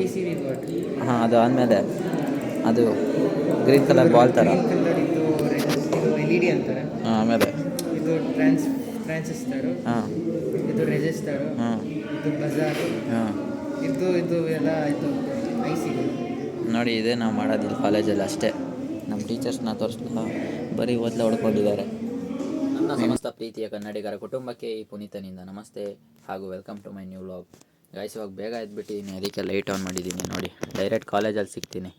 PCB board. ಹಾಂ, ಅದು ಆದಮೇಲೆ ಅದು ಗ್ರೀನ್ ಕಲರ್ ಬಾಲ್ ಥರ. ಗ್ರೀನ್ ಕಲರ್ ಇದು LED ಅಂತಾರೆ. ಹಾಂ, ಆಮೇಲೆ ಇದು ಟ್ರಾನ್ಸಿಸ್ಟರು. ಹಾಂ ಇದು ರೆಜಿಸ್ಟರು. ಹಾಂ ಇದು ಬಜಾರ್. ಹಾಂ ಇದು ಎಲ್ಲ ಇದು ICಗಳು. ನೋಡಿ, ಇದೇ ನಾವು ಮಾಡೋದಿಲ್ಲ ಕಾಲೇಜಲ್ಲಿ ಅಷ್ಟೇ. ನಮ್ಮ ಟೀಚರ್ಸ್ನ ತೋರಿಸ್ಲಿಲ್ಲ, ಬರೀ ಓದ್ಲೆ ಹೊಡ್ಕೊಂಡಿದ್ದಾರೆ. ನನ್ನ ಸಮಸ್ತ ಪ್ರೀತಿಯ ಕನ್ನಡಿಗರ ಕುಟುಂಬಕ್ಕೆ ಈ ಪುನೀತನಿಂದ ನಮಸ್ತೆ ಹಾಗೂ welcome to my new vlog. Guys, ಇವಾಗ ಬೇಗ ಎದ್ಬಿಟ್ಟಿದ್ದೀನಿ, ಅದಕ್ಕೆ ಲೈಟ್ ಆನ್ ಮಾಡಿದ್ದೀನಿ. ನೋಡಿ, ಡೈರೆಕ್ಟ್ ಕಾಲೇಜಲ್ಲಿ ಸಿಗ್ತೀನಿ.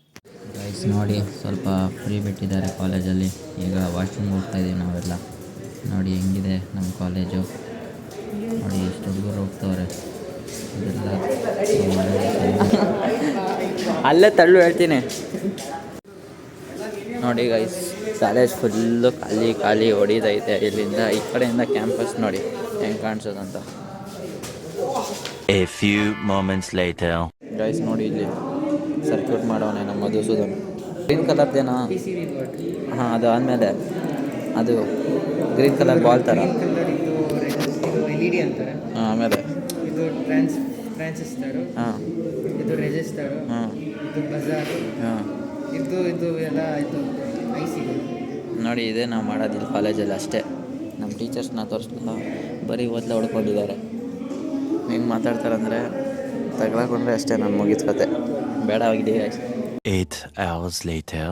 ಗೈಸ್ ನೋಡಿ, ಸ್ವಲ್ಪ ಫ್ರೀ ಬಿಟ್ಟಿದ್ದಾರೆ ಕಾಲೇಜಲ್ಲಿ. ಈಗ ವಾಶ್ರೂಮ್ ಹೋಗ್ತಾಯಿದ್ದೀವಿ ನಾವೆಲ್ಲ. ನೋಡಿ ಹೆಂಗಿದೆ ನಮ್ಮ ಕಾಲೇಜು. ನೋಡಿ ಎಷ್ಟು ಹುಡುಗರು ಹೋಗ್ತವ್ರೆ. ಇದೆಲ್ಲ ಅಲ್ಲೇ ತಳ್ಳು ಹೇಳ್ತೀನಿ. ನೋಡಿ ಗೈಸ್, ಕಾಲೇಜ್ ಫುಲ್ಲು ಖಾಲಿ ಹೊಡಿದೈತೆ. ಇಲ್ಲಿಂದ ಈ ಕಡೆಯಿಂದ ಕ್ಯಾಂಪಸ್ ನೋಡಿ ಹೆಂಗೆ ಕಾಣಿಸೋದಂತ. A few moments later. Guys ನೋಡಿ, ಇಲ್ಲಿ ಸರ್ಕ್ಯೂಟ್ ಮಾಡೋನೆ ನಮ್ಮ ಮಧುಸೂದನ್. ಗ್ರೀನ್ ಕಲರ್ದೇನಾ? PCB board. ಹಾಂ, ಅದು ಆದಮೇಲೆ ಅದು ಗ್ರೀನ್ ಕಲರ್ ಬಾಲ್ ಥರ. ಗ್ರೀನ್ ಕಲರ್ ಇದು LED ಅಂತಾರೆ. ಹಾಂ, ಆಮೇಲೆ ಇದು ಟ್ರಾನ್ಸಿಸ್ಟರು. ಹಾಂ ಇದು ರೆಜಿಸ್ಟರು. ಹಾಂ ಇದು ಬಜಾರ್. ಹಾಂ ಇದು ಎಲ್ಲ ಇದು ICಗಳು. ನೋಡಿ, ಇದೇ ನಾವು ಮಾಡೋದಿಲ್ಲ ಕಾಲೇಜಲ್ಲಿ ಅಷ್ಟೇ. ನಮ್ಮ ಟೀಚರ್ಸ್ನ ತೋರಿಸ್ಲಿಲ್ಲ, ಬರೀ ಓದ್ಲೆ ಹೊಡ್ಕೊಂಡಿದ್ದಾರೆ. ಹೆಂಗೆ ಮಾತಾಡ್ತಾರಂದರೆ ತಗೊಳಕೊಂಡ್ರೆ ಅಷ್ಟೇ, ನಾನು ಮುಗಿದ ಕತೆ. ಬೇಡ ಆಗಿದೆ. 8 hours later.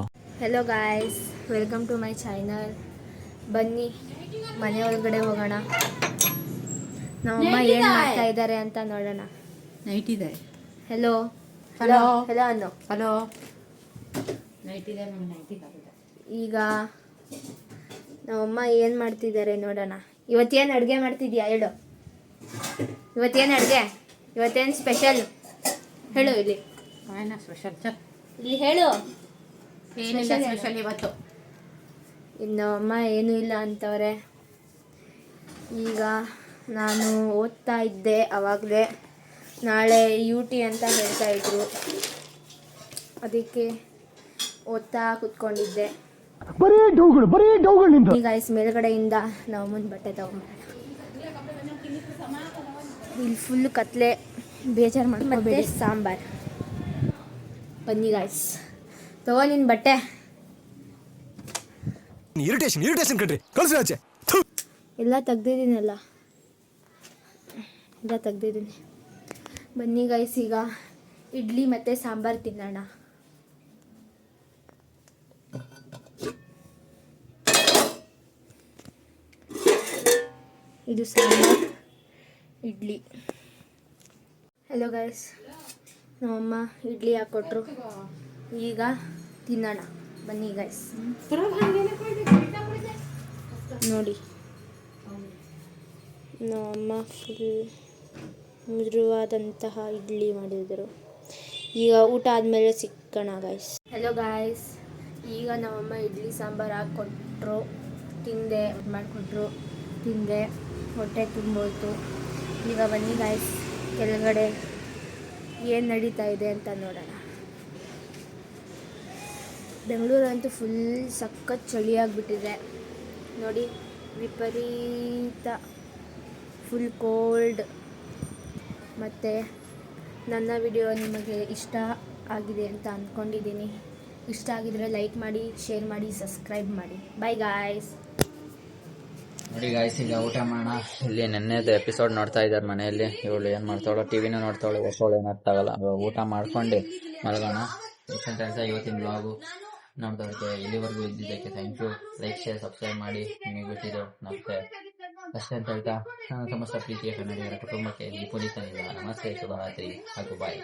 Hello guys, welcome to my channel. ಬನ್ನಿ ಮನೆ ಒಳಗಡೆ ಹೋಗೋಣ. ನಮ್ಮಮ್ಮ ಏನು ಮಾಡ್ತಾ ಇದ್ದಾರೆ ಅಂತ ನೋಡೋಣ. ನೈಟ್ ಇದೆ. ಹೆಲೋ ಹಲೋ ಹೆಲೋ ಅನ್ನೋ. ಹಲೋ, ನೈಟ್ ಇದೆ. ಈಗ ನಮ್ಮಮ್ಮ ಏನು ಮಾಡ್ತಿದ್ದಾರೆ ನೋಡೋಣ. ಇವತ್ತೇನು ಅಡುಗೆ ಮಾಡ್ತಿದ್ಯಾ ಹೇಳು. ಇವತ್ತೇನು ಅಡುಗೆ, ಇವತ್ತೇನು ಸ್ಪೆಷಲ್ ಹೇಳು. ಇಲ್ಲಿ ಏನು ಸ್ಪೆಷಲ್ ಸರ್? ಇಲ್ಲಿ ಹೇಳು. ಏನಿಲ್ಲ ಸ್ಪೆಷಲ್ ಇವತ್ತು. ಇನ್ನು ಅಮ್ಮ ಏನೂ ಇಲ್ಲ ಅಂತವ್ರೆ. ಈಗ ನಾನು ಓದ್ತಾ ಇದ್ದೆ ಆವಾಗಲೇ. ನಾಳೆ UT ಅಂತ ಹೇಳ್ತಾಯಿದ್ರು, ಅದಕ್ಕೆ ಓದ್ತಾ ಕೂತ್ಕೊಂಡಿದ್ದೆ. ಈಗ ಮೇಲ್ಗಡೆಯಿಂದ ನಾವು ಮುಂದೆ ಬಟ್ಟೆ ತಗೊಂಡ್ಬರೋಣ. ಇಲ್ಲಿ ಫುಲ್ ಕತ್ಲೆ, ಬೇಜಾರು ಮಾಡ್ಕೊಬೇಡಿ. ಸಾಂಬಾರು ಬನ್ನಿ ಗಾಯ್ಸ್, ತಗೋ ನಿನ್ನ ಬಟ್ಟೆ. ಇರಿಟೇಷನ್ ಕಣ್ರಿ, ಕಳ್ಸಿ ಆಚೆ. ಎಲ್ಲ ತೆಗ್ದಿದ್ದೀನಲ್ಲ, ಎಲ್ಲ ತೆಗ್ದಿದ್ದೀನಿ. ಬನ್ನಿ ಗೈಸ್, ಈಗ ಇಡ್ಲಿ ಮತ್ತು ಸಾಂಬಾರು ತಿನ್ನೋಣ. ಇದು ಸಾಂಬಾರು, ಇಡ್ಲಿ. ಹಲೋ ಗೈಸ್, ನಮ್ಮಮ್ಮ ಇಡ್ಲಿ ಹಾಕ್ಕೊಟ್ರು, ಈಗ ತಿನ್ನೋಣ. ಬನ್ನಿ ಗೈಸ್. ನೋಡಿ, ನಮ್ಮಮ್ಮ ಫುಲ್ ಮೃದುವಾದಂತಹ ಇಡ್ಲಿ ಮಾಡಿದರು. ಈಗ ಊಟ ಆದಮೇಲೆ ಸಿಕ್ಕೋಣ ಗೈಸ್. ಹಲೋ ಗಾಯ್ಸ್, ಈಗ ನಮ್ಮಮ್ಮ ಇಡ್ಲಿ ಸಾಂಬಾರು ಹಾಕ್ಕೊಟ್ರು, ತಿಂದೆ. ಮಾಡಿಕೊಟ್ರು, ತಿಂದೆ, ಹೊಟ್ಟೆ ತುಂಬೋಯ್ತು. ಈಗ ಬನ್ನಿ ಗಾಯ್ಸ್, ಕೆಳಗಡೆ ಏನು ನಡೀತಾ ಇದೆ ಅಂತ ನೋಡೋಣ. ಬೆಂಗಳೂರಂತೂ ಫುಲ್ ಸಖತ್ ಚಳಿಯಾಗಿಬಿಟ್ಟಿದೆ ನೋಡಿ, ವಿಪರೀತ ಫುಲ್ ಕೋಲ್ಡ್. ಮತ್ತು ನನ್ನ ವಿಡಿಯೋ ನಿಮಗೆ ಇಷ್ಟ ಆಗಿದೆ ಅಂತ ಅಂದ್ಕೊಂಡಿದ್ದೀನಿ. ಇಷ್ಟ ಆಗಿದರೆ ಲೈಕ್ ಮಾಡಿ, ಶೇರ್ ಮಾಡಿ, ಸಬ್ಸ್ಕ್ರೈಬ್ ಮಾಡಿ. Bye guys. ನೋಡಿ ಗಾಯ್ಸ್, ಈಗ ಊಟ ಮಾಡೋಣ. ಇಲ್ಲಿ ನೆನ್ನೆದು ಎಪಿಸೋಡ್ ನೋಡ್ತಾ ಇದ್ದಾರೆ ಮನೆಯಲ್ಲಿ. ಇವಳು ಏನು ಮಾಡ್ತಾವಳೋ, ಟಿವಿನೂ ನೋಡ್ತಾವಳು, ಹೊಸವಳು ಏನು ಅರ್ಥಾಗಲ್ಲ. ಊಟ ಮಾಡ್ಕೊಂಡು ಮಲಗೋಣ. ಇವತ್ತಿನ ಬ್ಲಾಗು ನೋಡ್ದವ್ರಿಗೆ ಇಲ್ಲಿವರೆಗೂ ಇದ್ದಿದ್ದಕ್ಕೆ thank you. Like, share, subscribe ಮಾಡಿ. ನಿಮಗೆ ಗೊತ್ತಿದ್ದು ನಮಸ್ತೆ ಅಷ್ಟೇ ಅಂತ ಹೇಳ್ತಾ, ನನ್ನ ಸಮಸ್ತ ಪ್ರೀತಿಯ ಕನ್ನಡಿಗರ ಕುಟುಂಬಕ್ಕೆ ಈ ಪುನೀತನಿಂದ ನಮಸ್ತೆ, ಶುಭರಾತ್ರಿ ಹಾಗೂ ಬಾಯ್.